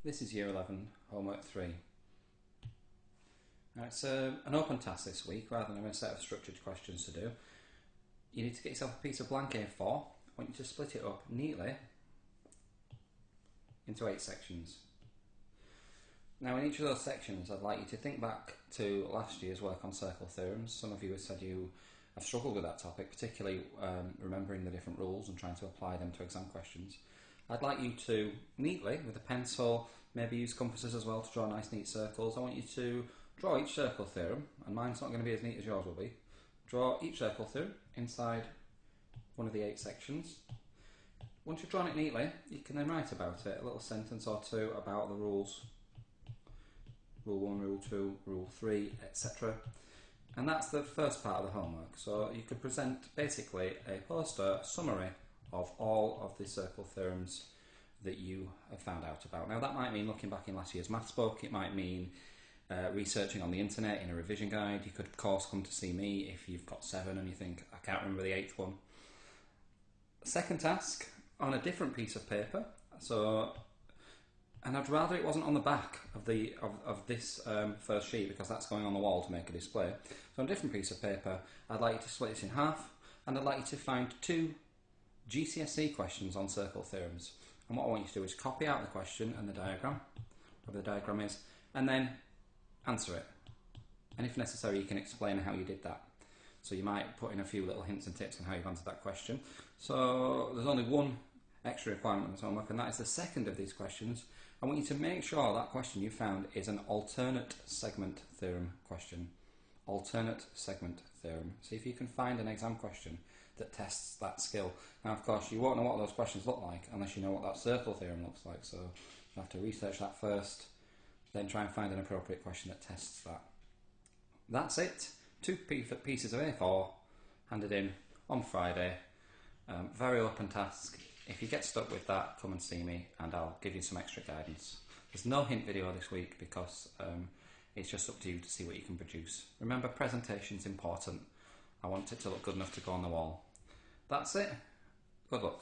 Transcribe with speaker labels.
Speaker 1: This is Year 11, Homework 3. Now it's an open task this week rather than a set of structured questions to do. You need to get yourself a piece of blank A4. I want you to split it up neatly into 8 sections. Now in each of those sections I'd like you to think back to last year's work on circle theorems. Some of you have said you have struggled with that topic, particularly remembering the different rules and trying to apply them to exam questions. I'd like you to neatly, with a pencil, maybe use compasses as well to draw nice neat circles. I want you to draw each circle theorem, and mine's not going to be as neat as yours will be. Draw each circle theorem inside one of the 8 sections. Once you've drawn it neatly, you can then write about it, a little sentence or two about the rules. Rule 1, Rule 2, Rule 3, etc. And that's the first part of the homework. So you could present basically a poster summary of all of the circle theorems that you have found out about. Now that might mean looking back in last year's maths book, it might mean researching on the internet in a revision guide. You could of course come to see me if you've got 7 and you think, I can't remember the 8th one. Second task, on a different piece of paper, and I'd rather it wasn't on the back of this first sheet because that's going on the wall to make a display. So on a different piece of paper, I'd like you to split this in half, and I'd like you to find 2 GCSE questions on circle theorems. And what I want you to do is copy out the question and the diagram, whatever the diagram is, and then answer it. And if necessary, you can explain how you did that. So you might put in a few little hints and tips on how you've answered that question. So there's only one extra requirement on this homework, and that is the second of these questions. I want you to make sure that question you found is an alternate segment theorem question. Alternate segment theorem. See if you can find an exam question that tests that skill. Now of course you won't know what those questions look like unless you know what that circle theorem looks like, so you have to research that first, then try and find an appropriate question that tests that. That's it. 2 pieces of A4 handed in on Friday. Very open task. If you get stuck with that, come and see me and I'll give you some extra guidance. There's no hint video this week because it's just up to you to see what you can produce. Remember, presentation's important. I want it to look good enough to go on the wall. That's it. Good luck.